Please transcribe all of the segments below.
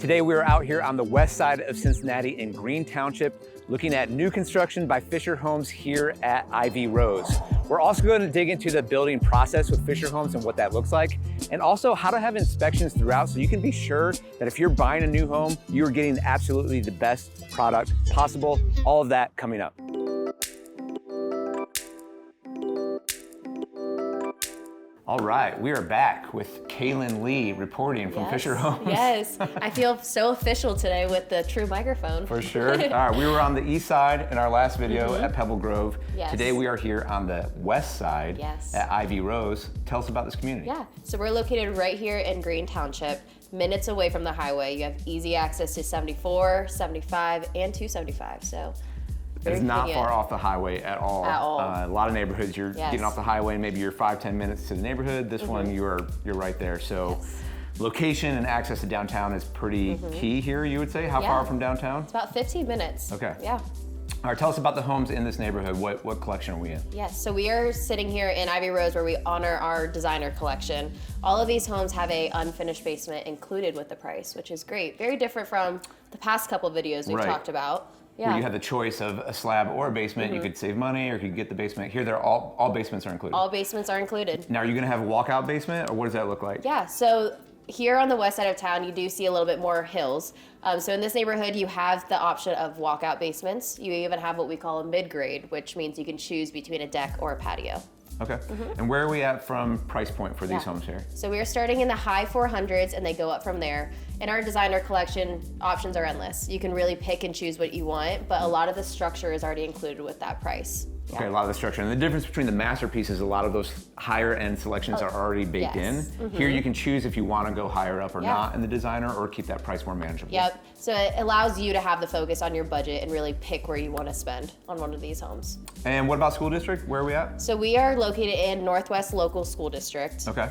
Today we are out here on the west side of Cincinnati in Green Township, looking at new construction by Fischer Homes here at Ivy Rose. We're also going to dig into the building process with Fischer Homes and what that looks like, and also how to have inspections throughout so you can be sure that if you're buying a new home, you're getting absolutely the best product possible. All of that coming up. All right, we are back with Kaylin Lee reporting from Fischer Homes. Yes, I feel so official today with the true microphone. For sure. All right, we were on the east side in our last video at Pebble Grove. Yes. Today we are here on the west side at Ivy Rose. Tell us about this community. Yeah, so we're located right here in Green Township, minutes away from the highway. You have easy access to 74, 75, and 275, so. It's not far off the highway at all. A lot of neighborhoods, you're getting off the highway and maybe you're 5-10 minutes to the neighborhood. This one, you're right there. So location and access to downtown is pretty key here, you would say. How far from downtown? It's about 15 minutes. Okay. Yeah. All right, tell us about the homes in this neighborhood. What collection are we in? Yes, so we are sitting here in Ivy Rose where we honor our designer collection. All of these homes have a unfinished basement included with the price, which is great. Very different from the past couple videos we've talked about. Yeah. Where you have the choice of a slab or a basement, you could save money or you could get the basement. Here, they're all basements are included. All basements are included. Now, are you gonna have a walkout basement or what does that look like? Yeah, so here on the west side of town, you do see a little bit more hills. So in this neighborhood, you have the option of walkout basements. You even have what we call a mid-grade, which means you can choose between a deck or a patio. Okay, and where are we at from price point for these homes here? So we are starting in the high 400s and they go up from there. In our designer collection, options are endless. You can really pick and choose what you want, but a lot of the structure is already included with that price. Okay, a lot of the structure. And the difference between the masterpieces, a lot of those higher end selections are already baked in. Here you can choose if you want to go higher up or not in the designer or keep that price more manageable. Yep, so it allows you to have the focus on your budget and really pick where you want to spend on one of these homes. And what about school district? Where are we at? So we are located in Northwest Local School District. Okay.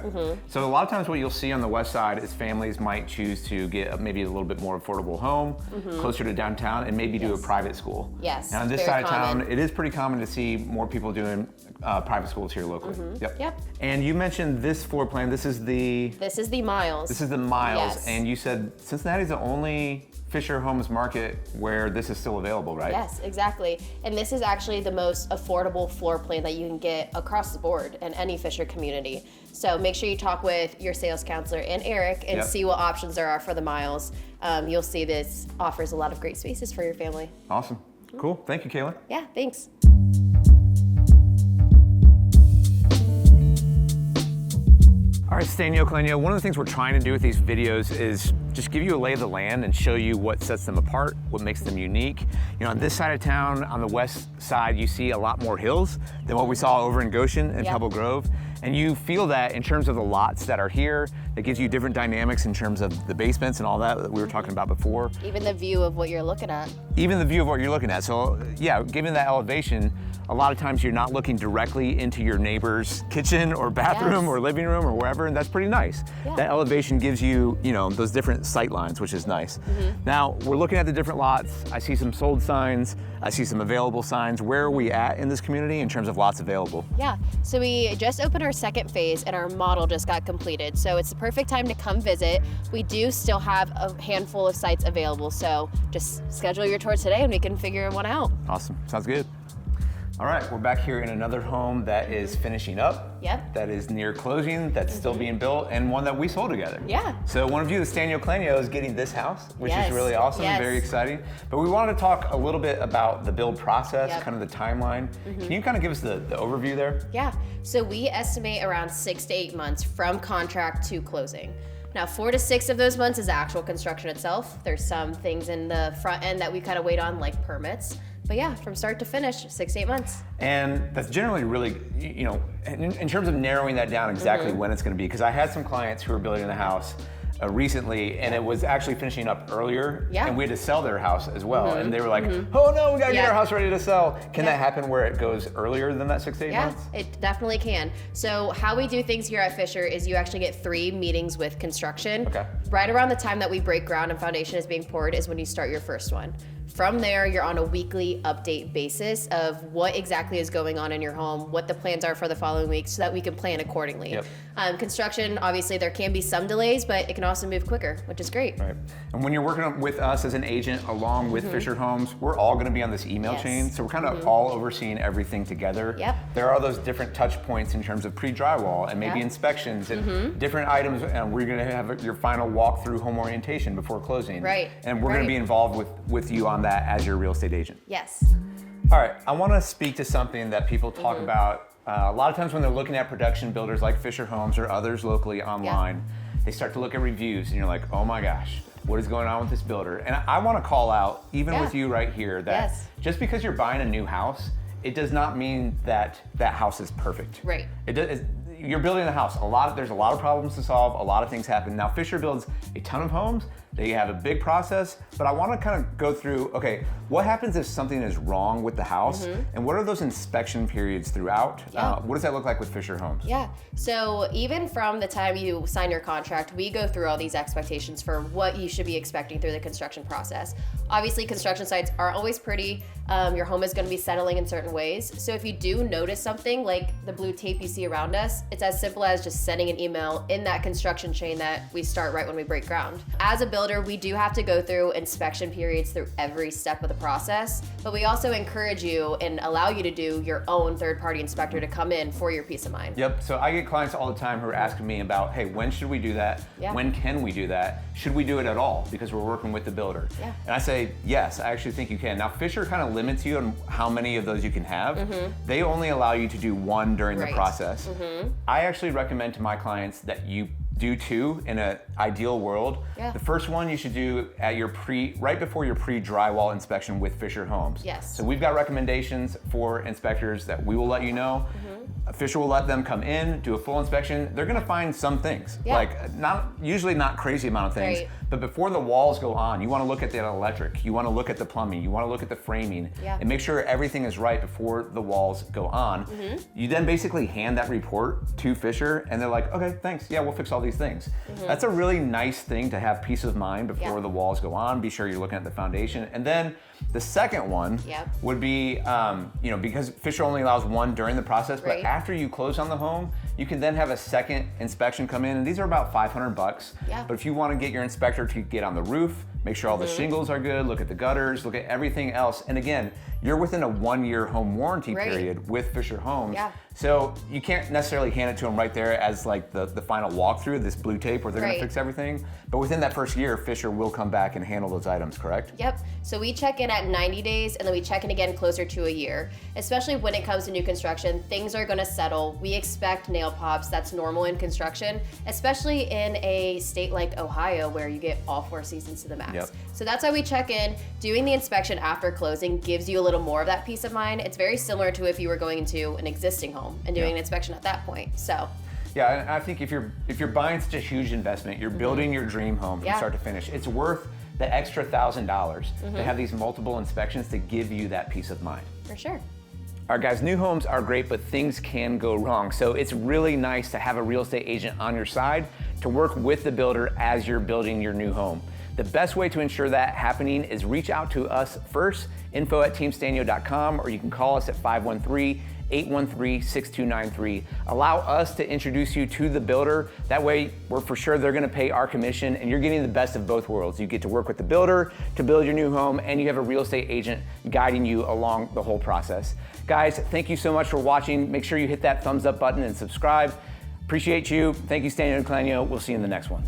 So a lot of times what you'll see on the west side is families might choose to get maybe a little bit more affordable home, closer to downtown, and maybe do a private school. Yes, now on this side of town, it is pretty common to see more people doing private schools here locally. Yep. And you mentioned this floor plan. This is the Miles. This is the Miles, Yes. and you said Cincinnati is the only Fischer Homes market where this is still available, right? Yes, exactly. And this is actually the most affordable floor plan that you can get across the board in any Fischer community. So make sure you talk with your sales counselor and Eric and see what options there are for the Miles. You'll see this offers a lot of great spaces for your family. Awesome. Cool. Thank you, Kaylin. Yeah, thanks. All right, Sztanyo, one of the things we're trying to do with these videos is just give you a lay of the land and show you what sets them apart, what makes them unique. You know, on this side of town, on the west side, you see a lot more hills than what we saw over in Goshen and Pebble Grove. And you feel that in terms of the lots that are here, that gives you different dynamics in terms of the basements and all that we were talking about before. Even the view of what you're looking at. Even the view of what you're looking at. So yeah, given that elevation, a lot of times you're not looking directly into your neighbor's kitchen or bathroom or living room or wherever, and that's pretty nice. That elevation gives you, those different sight lines, which is nice. Now, we're looking at the different lots. I see some sold signs. I see some available signs. Where are we at in this community in terms of lots available? Yeah, so we just opened our second phase and our model just got completed. So it's the perfect time to come visit. We do still have a handful of sites available. So just schedule your tour today and we can figure one out. Awesome, sounds good. All right, we're back here in another home that is finishing up. Yep. That is near closing, that's still being built, and one that we sold together. Yeah. So one of you, the Sztanyo, is getting this house, which is really awesome, very exciting. But we wanted to talk a little bit about the build process, kind of the timeline. Can you kind of give us the overview there? Yeah, so we estimate around 6 to 8 months from contract to closing. Now, 4 to 6 of those months is actual construction itself. There's some things in the front end that we kind of wait on, like permits. But yeah, from start to finish, 6 to 8 months. And that's generally really, in terms of narrowing that down exactly when it's going to be, because I had some clients who were building a house recently, and it was actually finishing up earlier, and we had to sell their house as well. And they were like, oh no, we got to get our house ready to sell. Can that happen where it goes earlier than that 6 to 8 months? Yeah, it definitely can. So how we do things here at Fischer is you actually get 3 meetings with construction. Okay. Right around the time that we break ground and foundation is being poured is when you start your first one. From there, you're on a weekly update basis of what exactly is going on in your home, what the plans are for the following week, so that we can plan accordingly. Yep. Construction, obviously, there can be some delays, but it can also move quicker, which is great. Right. And when you're working with us as an agent along with Fischer Homes, we're all going to be on this email chain, so we're kind of all overseeing everything together. Yep. There are those different touch points in terms of pre-drywall and maybe inspections and different items, and we're going to have your final walkthrough home orientation before closing. Right. And we're going to be involved with you on that as your real estate agent. Yes. All right, I want to speak to something that people talk about a lot of times when they're looking at production builders like Fischer Homes or others locally online. They start to look at reviews and you're like, oh my gosh, what is going on with this builder? And I want to call out, even with you right here, that just because you're buying a new house, it does not mean that that house is perfect. Right. You're building a house. There's a lot of problems to solve. A lot of things happen. Now, Fischer builds a ton of homes. They have a big process, but I want to kind of go through, okay, what happens if something is wrong with the house, and what are those inspection periods throughout? What does that look like with Fischer Homes? Yeah, so even from the time you sign your contract, we go through all these expectations for what you should be expecting through the construction process. Obviously, construction sites aren't always pretty. Your home is going to be settling in certain ways. So if you do notice something like the blue tape you see around us, it's as simple as just sending an email in that construction chain that we start right when we break ground. As a builder, we do have to go through inspection periods through every step of the process, but we also encourage you and allow you to do your own third-party inspector to come in for your peace of mind. Yep, so I get clients all the time who are asking me about, hey, when should we do that? When can we do that? Should we do it at all? Because we're working with the builder. And I say, yes, I actually think you can. Now, Fischer kind of limits you on how many of those you can have. They only allow you to do one during the process. I actually recommend to my clients that you do two in an ideal world. The first one you should do at your right before your pre-drywall inspection with Fischer Homes. So we've got recommendations for inspectors that we will let you know. Fischer will let them come in, do a full inspection. They're gonna find some things, like usually not crazy amount of things, but before the walls go on, you wanna look at the electric, you wanna look at the plumbing, you wanna look at the framing, and make sure everything is right before the walls go on. You then basically hand that report to Fischer, and they're like, okay, thanks, yeah, we'll fix all these things. That's a really nice thing to have peace of mind before the walls go on. Be sure you're looking at the foundation. And then the second one would be, because Fischer only allows one during the process, but after you close on the home, you can then have a second inspection come in, and these are about $500. But if you want to get your inspector to get on the roof, make sure all the shingles are good, look at the gutters, look at everything else. And again, you're within a 1-year home warranty period with Fischer Homes. So you can't necessarily hand it to them right there as like the final walkthrough, this blue tape where they're gonna fix everything. But within that first year, Fischer will come back and handle those items, correct? Yep, so we check in at 90 days and then we check in again closer to a year. Especially when it comes to new construction, things are gonna settle. We expect nail pops, that's normal in construction, especially in a state like Ohio where you get all 4 seasons to the max. So that's why we check in. Doing the inspection after closing gives you a little more of that peace of mind. It's very similar to if you were going into an existing home and doing an inspection at that point, so. Yeah, and I think if you're buying such a huge investment, you're building your dream home from start to finish, it's worth the extra $1,000 to have these multiple inspections to give you that peace of mind. For sure. All right, guys, new homes are great, but things can go wrong. So it's really nice to have a real estate agent on your side to work with the builder as you're building your new home. The best way to ensure that happening is reach out to us first, info@teamsztanyo.com, or you can call us at 513-813-6293. Allow us to introduce you to the builder. That way, we're for sure they're gonna pay our commission, and you're getting the best of both worlds. You get to work with the builder to build your new home, and you have a real estate agent guiding you along the whole process. Guys, thank you so much for watching. Make sure you hit that thumbs up button and subscribe. Appreciate you. Thank you, Sztanyo and Sztanyo. We'll see you in the next one.